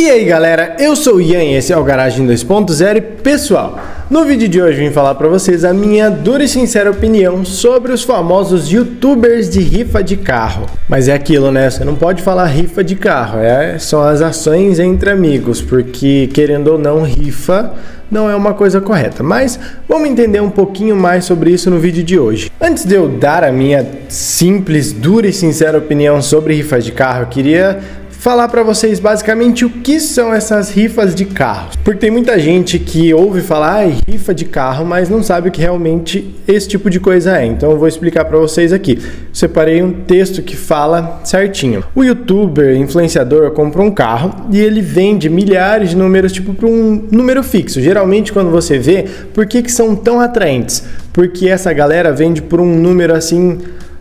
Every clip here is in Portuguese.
E aí galera, eu sou o Ian e esse é o Garagem 2.0 e pessoal, no vídeo de hoje eu vim falar pra vocês a minha dura e sincera opinião sobre os famosos youtubers de rifa de carro. Mas é aquilo, né, você não pode falar rifa de carro, são as ações entre amigos, porque querendo ou não, rifa não é uma coisa correta. Mas vamos entender um pouquinho mais sobre isso no vídeo de hoje. Antes de eu dar a minha simples, dura e sincera opinião sobre rifas de carro, eu queria falar para vocês basicamente o que são essas rifas de carros. Porque tem muita gente que ouve falar rifa de carro, mas não sabe o que realmente esse tipo de coisa é. Então eu vou explicar para vocês aqui. Separei um texto que fala certinho. O youtuber, influenciador, compra um carro e ele vende milhares de números tipo para um número fixo. Geralmente quando você vê, por que são tão atraentes? Porque essa galera vende por um número assim,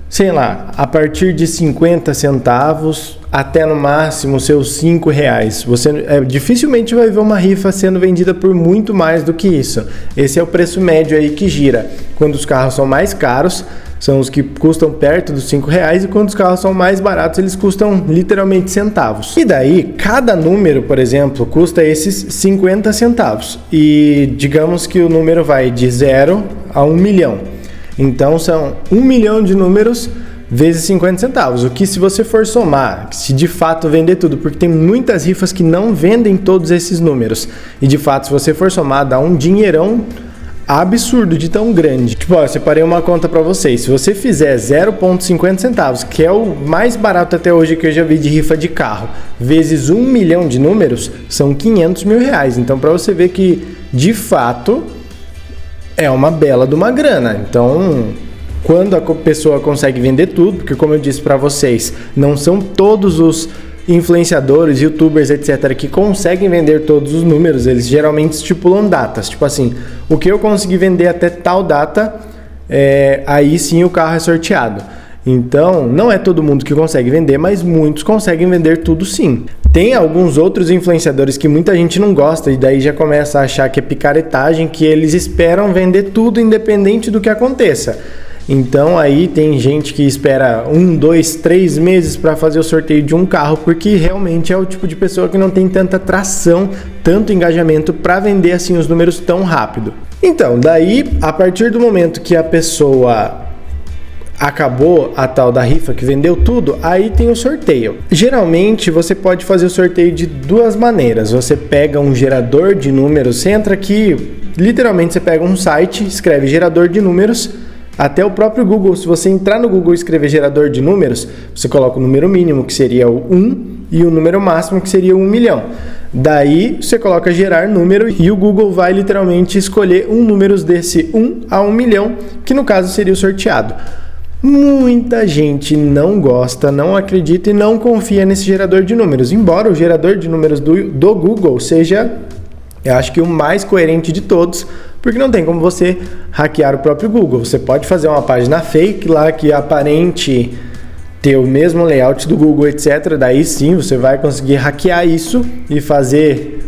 sei lá, a partir de 50 centavos até no máximo seus 5 reais. Você dificilmente vai ver uma rifa sendo vendida por muito mais do que isso. Esse é o preço médio aí que gira. Quando os carros são mais caros, são os que custam perto dos 5 reais, e quando os carros são mais baratos, eles custam literalmente centavos. E daí, cada número, por exemplo, custa esses 50 centavos. E digamos que o número vai de 0 a 1 milhão. Então são 1 milhão de números vezes 50 centavos, o que se você for somar, se de fato vender tudo, porque tem muitas rifas que não vendem todos esses números, e de fato se você for somar, dá um dinheirão absurdo de tão grande. Tipo, ó, eu separei uma conta pra vocês, se você fizer 0,50 centavos, que é o mais barato até hoje que eu já vi de rifa de carro, vezes 1 milhão de números, são 500 mil reais, então pra você ver que de fato é uma bela de uma grana. Então, quando a pessoa consegue vender tudo, porque como eu disse para vocês, não são todos os influenciadores, youtubers, etc, que conseguem vender todos os números, eles geralmente estipulam datas, tipo assim, o que eu consegui vender até tal data, aí sim o carro é sorteado. Então, não é todo mundo que consegue vender, mas muitos conseguem vender tudo sim. Tem alguns outros influenciadores que muita gente não gosta e daí já começa a achar que é picaretagem, que eles esperam vender tudo independente do que aconteça. Então aí tem gente que espera 1, 2, 3 meses para fazer o sorteio de um carro, porque realmente é o tipo de pessoa que não tem tanta tração, tanto engajamento para vender assim os números tão rápido. Então, daí a partir do momento que a pessoa acabou a tal da rifa, que vendeu tudo, aí tem o sorteio. Geralmente você pode fazer o sorteio de duas maneiras. Você pega um gerador de números, você entra aqui, literalmente você pega um site, escreve gerador de números, até o próprio Google, se você entrar no Google e escrever gerador de números, você coloca o número mínimo, que seria o 1, e o número máximo, que seria 1 milhão. Daí você coloca gerar número e o Google vai literalmente escolher um número desse 1 a 1 milhão, que no caso seria o sorteado. Muita gente não gosta, não acredita e não confia nesse gerador de números, embora o gerador de números do Google seja, eu acho que o mais coerente de todos, porque não tem como você hackear o próprio Google. Você pode fazer uma página fake lá que aparente ter o mesmo layout do Google, etc. Daí sim você vai conseguir hackear isso e fazer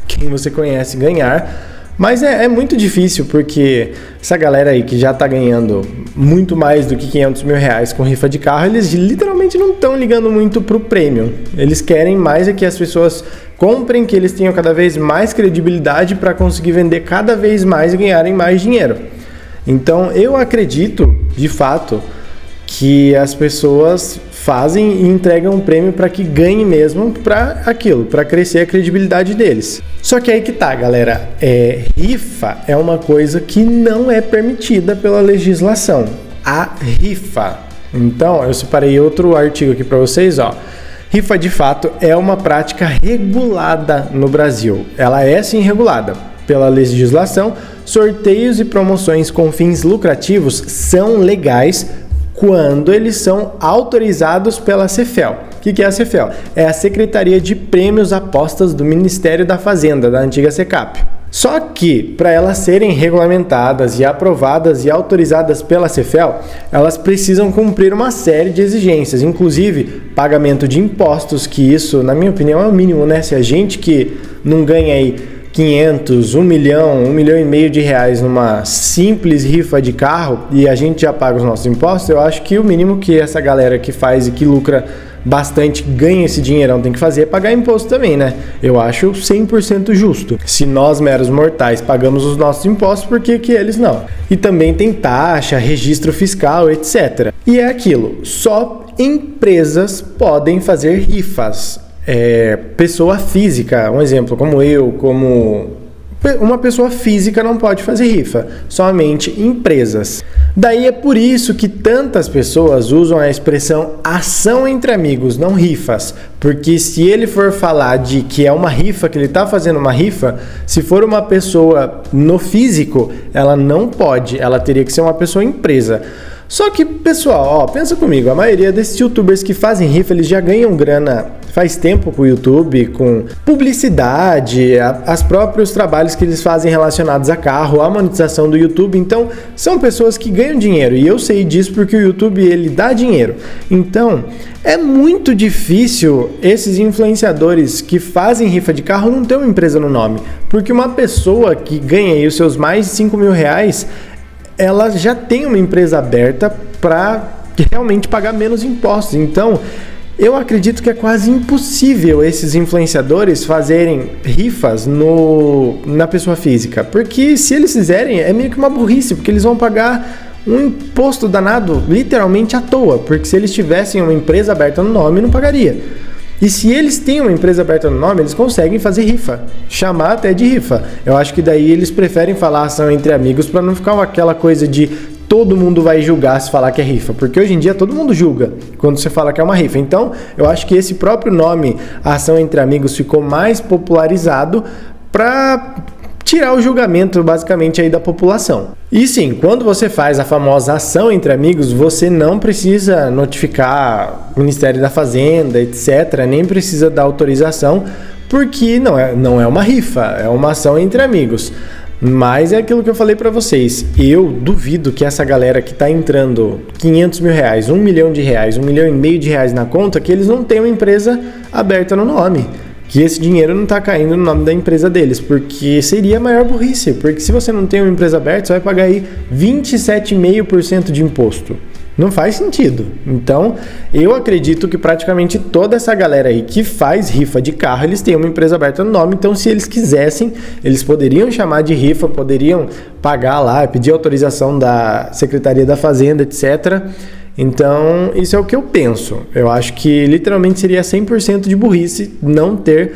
quem você conhece ganhar. Mas é muito difícil, porque essa galera aí que já tá ganhando muito mais do que 500 mil reais com rifa de carro, eles literalmente não estão ligando muito pro prêmio. Eles querem mais é que as pessoas comprem, que eles tenham cada vez mais credibilidade para conseguir vender cada vez mais e ganharem mais dinheiro. Então eu acredito, de fato, que as pessoas fazem e entregam um prêmio para que ganhe mesmo para aquilo, para crescer a credibilidade deles. Só que aí que tá, galera, rifa é uma coisa que não é permitida pela legislação, a rifa. Então, eu separei outro artigo aqui para vocês, ó. Rifa, de fato, é uma prática regulada no Brasil. Ela é sim regulada pela legislação. Sorteios e promoções com fins lucrativos são legais quando eles são autorizados pela Cefel. O que é a Cefel? É a Secretaria de Prêmios Apostas do Ministério da Fazenda, da antiga Secap. Só que, para elas serem regulamentadas e aprovadas e autorizadas pela Cefel, elas precisam cumprir uma série de exigências, inclusive pagamento de impostos, que isso, na minha opinião, é o mínimo, né? Se a gente que não ganha aí 500, 1 milhão, 1 milhão e meio de reais numa simples rifa de carro e a gente já paga os nossos impostos, eu acho que o mínimo que essa galera que faz e que lucra bastante, ganha esse dinheirão, tem que fazer é pagar imposto também, né? Eu acho 100% justo. Se nós, meros mortais, pagamos os nossos impostos, por que eles não? E também tem taxa, registro fiscal, etc. E é aquilo, só empresas podem fazer rifas. Pessoa física, um exemplo, como eu, como uma pessoa física não pode fazer rifa, somente empresas. Daí é por isso que tantas pessoas usam a expressão ação entre amigos, não rifas, porque se ele for falar de que é uma rifa, que ele está fazendo uma rifa, se for uma pessoa no físico, ela não pode, ela teria que ser uma pessoa empresa. Só que, pessoal, pensa comigo, a maioria desses youtubers que fazem rifa, eles já ganham grana faz tempo com o YouTube, com publicidade, os próprios trabalhos que eles fazem relacionados a carro, a monetização do YouTube. Então, são pessoas que ganham dinheiro, e eu sei disso porque o YouTube, ele dá dinheiro. Então, é muito difícil esses influenciadores que fazem rifa de carro não ter uma empresa no nome, porque uma pessoa que ganha aí os seus mais de 5 mil reais, ela já tem uma empresa aberta para realmente pagar menos impostos. Então, eu acredito que é quase impossível esses influenciadores fazerem rifas na pessoa física, porque se eles fizerem, é meio que uma burrice, porque eles vão pagar um imposto danado literalmente à toa, porque se eles tivessem uma empresa aberta no nome, não pagaria. E se eles têm uma empresa aberta no nome, eles conseguem fazer rifa, chamar até de rifa. Eu acho que daí eles preferem falar ação entre amigos para não ficar aquela coisa de todo mundo vai julgar se falar que é rifa, porque hoje em dia todo mundo julga quando você fala que é uma rifa. Então, eu acho que esse próprio nome, ação entre amigos, ficou mais popularizado para tirar o julgamento basicamente aí da população. E sim, quando você faz a famosa ação entre amigos, você não precisa notificar o Ministério da Fazenda, etc., nem precisa dar autorização, porque não é uma rifa, é uma ação entre amigos. Mas é aquilo que eu falei pra vocês, eu duvido que essa galera que tá entrando 500 mil reais, 1 milhão de reais, 1,5 milhão de reais na conta, que eles não têm uma empresa aberta no nome, que esse dinheiro não tá caindo no nome da empresa deles, porque seria a maior burrice, porque se você não tem uma empresa aberta, você vai pagar aí 27,5% de imposto. Não faz sentido. Então, eu acredito que praticamente toda essa galera aí que faz rifa de carro, eles têm uma empresa aberta no nome. Então, se eles quisessem, eles poderiam chamar de rifa, poderiam pagar lá, pedir autorização da Secretaria da Fazenda, etc. Então, isso é o que eu penso. Eu acho que literalmente seria 100% de burrice não ter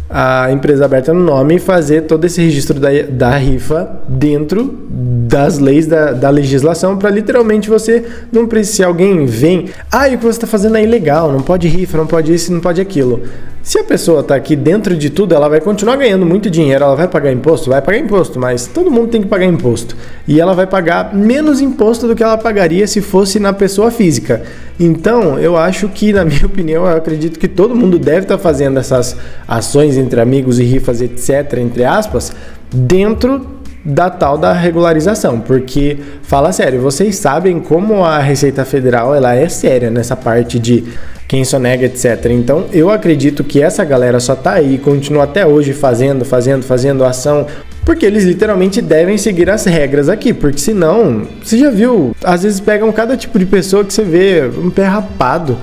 a empresa aberta no nome e fazer todo esse registro da rifa dentro das leis da legislação, para literalmente você não precisar, se alguém vem, e o que você está fazendo é ilegal, não pode rifa, não pode isso, não pode aquilo. Se a pessoa está aqui dentro de tudo, ela vai continuar ganhando muito dinheiro, ela vai pagar imposto? Vai pagar imposto, mas todo mundo tem que pagar imposto. E ela vai pagar menos imposto do que ela pagaria se fosse na pessoa física. Então, eu acho que, na minha opinião, eu acredito que todo mundo deve estar fazendo essas ações entre amigos e rifas, etc., entre aspas, dentro da tal da regularização, porque, fala sério, vocês sabem como a Receita Federal ela é séria nessa parte de quem sonega, etc. Então, eu acredito que essa galera só tá aí, continua até hoje fazendo ação, porque eles literalmente devem seguir as regras aqui, porque senão, você já viu, às vezes pegam cada tipo de pessoa que você vê um pé rapado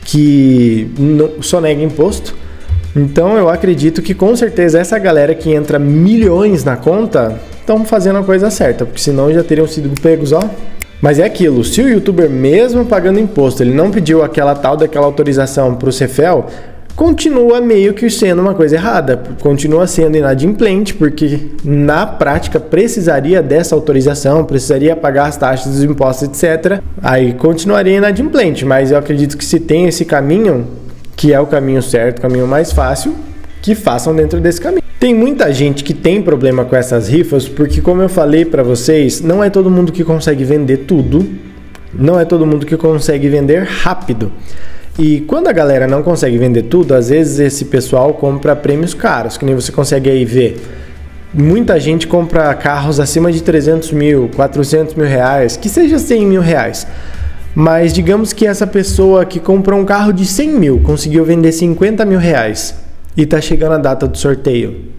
que não sonega imposto. Então, eu acredito que com certeza essa galera que entra milhões na conta estão fazendo a coisa certa, porque senão já teriam sido pegos, ó. Mas é aquilo, se o youtuber mesmo pagando imposto, ele não pediu aquela autorização para o Cefel, continua meio que sendo uma coisa errada, continua sendo inadimplente, porque na prática precisaria dessa autorização, precisaria pagar as taxas dos impostos, etc. Aí continuaria inadimplente, mas eu acredito que se tem esse caminho, que é o caminho certo, o caminho mais fácil, que façam dentro desse caminho. Tem muita gente que tem problema com essas rifas, porque como eu falei para vocês, não é todo mundo que consegue vender tudo, não é todo mundo que consegue vender rápido. E quando a galera não consegue vender tudo, às vezes esse pessoal compra prêmios caros, que nem você consegue aí ver. Muita gente compra carros acima de 300 mil, 400 mil reais, que seja 100 mil reais. Mas digamos que essa pessoa que comprou um carro de 100 mil conseguiu vender 50 mil reais e tá chegando a data do sorteio.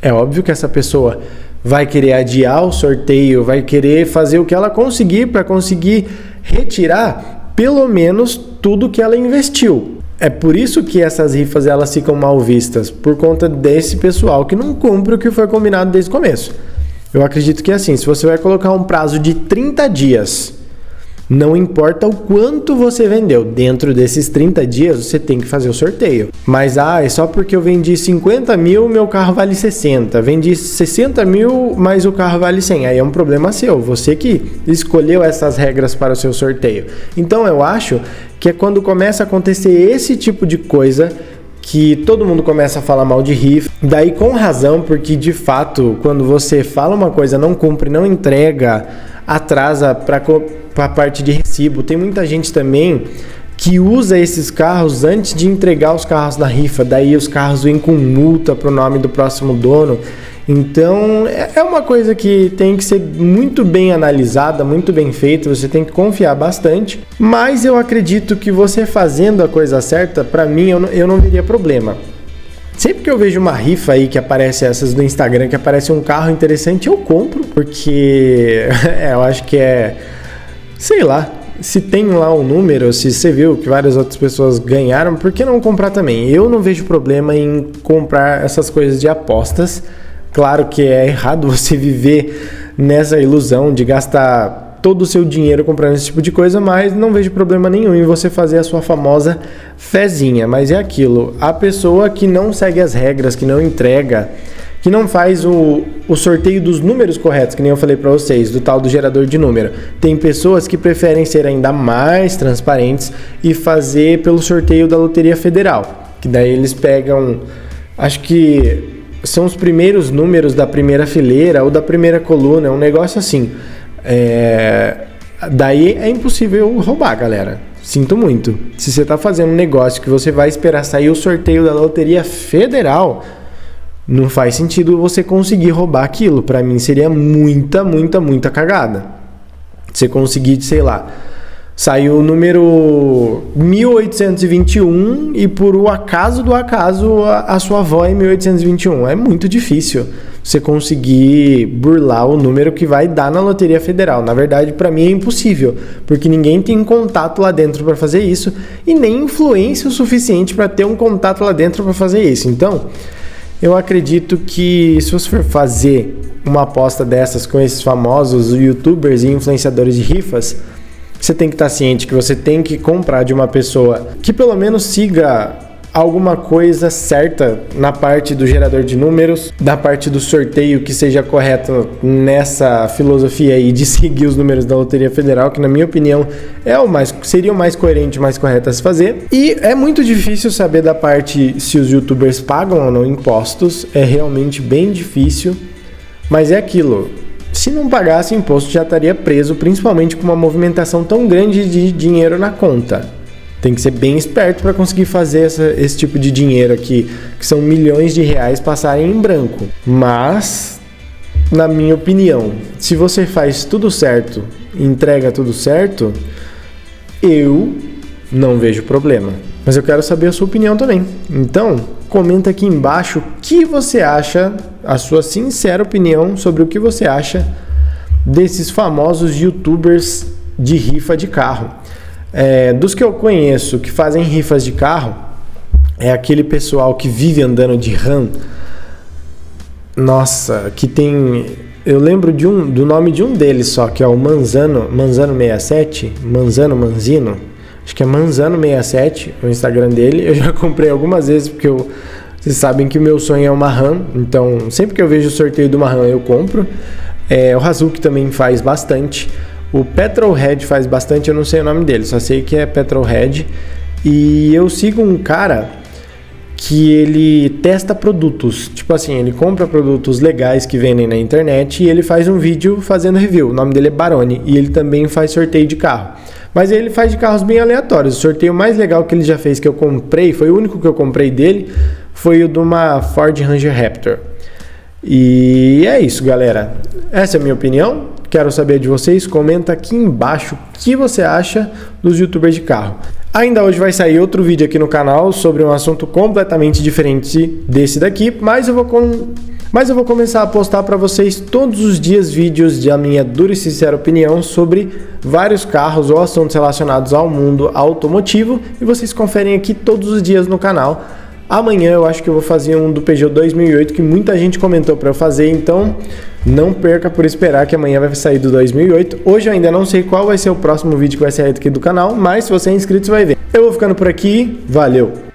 É óbvio que essa pessoa vai querer adiar o sorteio, vai querer fazer o que ela conseguir para conseguir retirar pelo menos tudo que ela investiu. É por isso que essas rifas elas ficam mal vistas, por conta desse pessoal que não cumpre o que foi combinado desde o começo. Eu acredito que é assim, se você vai colocar um prazo de 30 dias, não importa o quanto você vendeu, dentro desses 30 dias você tem que fazer o sorteio. Mas é só porque eu vendi 50 mil, meu carro vale 60. Vendi 60 mil, mas o carro vale 100. Aí é um problema seu, você que escolheu essas regras para o seu sorteio. Então eu acho que é quando começa a acontecer esse tipo de coisa que todo mundo começa a falar mal de rifa. Daí com razão, porque de fato, quando você fala uma coisa, não cumpre, não entrega, atrasa para a parte de recibo. Tem muita gente também que usa esses carros antes de entregar os carros na rifa. Daí os carros vêm com multa para o nome do próximo dono. Então é uma coisa que tem que ser muito bem analisada, muito bem feita, você tem que confiar bastante, mas eu acredito que você fazendo a coisa certa, para mim eu não veria problema. Sempre que eu vejo uma rifa aí que aparece essas do Instagram, que aparece um carro interessante, eu compro, porque eu acho que sei lá, se tem lá um número, se você viu que várias outras pessoas ganharam, por que não comprar também? Eu não vejo problema em comprar essas coisas de apostas. Claro que é errado você viver nessa ilusão de gastar todo o seu dinheiro comprando esse tipo de coisa, mas não vejo problema nenhum em você fazer a sua famosa fezinha. Mas é aquilo, a pessoa que não segue as regras, que não entrega, que não faz o sorteio dos números corretos, que nem eu falei para vocês, do tal do gerador de número. Tem pessoas que preferem ser ainda mais transparentes e fazer pelo sorteio da Loteria Federal, que daí eles pegam, acho que são os primeiros números da primeira fileira ou da primeira coluna, é um negócio assim. Daí é impossível roubar, galera. Sinto muito. Se você está fazendo um negócio que você vai esperar sair o sorteio da Loteria Federal, não faz sentido você conseguir roubar aquilo. Para mim seria muita cagada. Você conseguir, sei lá, saiu o número 1821 e por o acaso do acaso a sua avó é 1821. É muito difícil você conseguir burlar o número que vai dar na Loteria Federal. Na verdade, para mim é impossível, porque ninguém tem contato lá dentro para fazer isso e nem influência o suficiente para ter um contato lá dentro para fazer isso. Então, eu acredito que se você for fazer uma aposta dessas com esses famosos youtubers e influenciadores de rifas, você tem que estar ciente que você tem que comprar de uma pessoa que pelo menos siga alguma coisa certa na parte do gerador de números, da parte do sorteio que seja correto nessa filosofia aí de seguir os números da Loteria Federal, que na minha opinião seria o mais coerente, o mais correto a se fazer. E é muito difícil saber da parte se os youtubers pagam ou não impostos, é realmente bem difícil, mas é aquilo. Se não pagasse imposto, já estaria preso, principalmente com uma movimentação tão grande de dinheiro na conta. Tem que ser bem esperto para conseguir fazer esse tipo de dinheiro aqui, que são milhões de reais passarem em branco. Mas, na minha opinião, se você faz tudo certo, entrega tudo certo, eu não vejo problema. Mas eu quero saber a sua opinião também. Então, comenta aqui embaixo o que você acha, a sua sincera opinião sobre o que você acha desses famosos youtubers de rifa de carro. Dos que eu conheço que fazem rifas de carro, é aquele pessoal que vive andando de RAM. Nossa, que tem... Eu lembro do nome de um deles só, que é o Manzano 67, Manzino. Acho que é Manzano 67, o Instagram dele. Eu já comprei algumas vezes, porque vocês sabem que o meu sonho é uma RAM. Então, sempre que eu vejo o sorteio de uma RAM, eu compro. O Hazuki também faz bastante. O Petrolhead faz bastante, eu não sei o nome dele, só sei que é Petrolhead. E eu sigo um cara que ele testa produtos. Tipo assim, ele compra produtos legais que vendem na internet e ele faz um vídeo fazendo review. O nome dele é Baroni e ele também faz sorteio de carro. Mas ele faz de carros bem aleatórios. O sorteio mais legal que ele já fez, que eu comprei, foi o único que eu comprei dele, foi o de uma Ford Ranger Raptor. E é isso, galera. Essa é a minha opinião. Quero saber de vocês. Comenta aqui embaixo o que você acha dos youtubers de carro. Ainda hoje vai sair outro vídeo aqui no canal sobre um assunto completamente diferente desse daqui, mas eu vou Mas eu vou começar a postar para vocês todos os dias vídeos de a minha dura e sincera opinião sobre vários carros ou assuntos relacionados ao mundo automotivo e vocês conferem aqui todos os dias no canal. Amanhã eu acho que eu vou fazer um do Peugeot 2008 que muita gente comentou para eu fazer, então não perca por esperar que amanhã vai sair do 2008. Hoje eu ainda não sei qual vai ser o próximo vídeo que vai sair aqui do canal, mas se você é inscrito você vai ver. Eu vou ficando por aqui, valeu!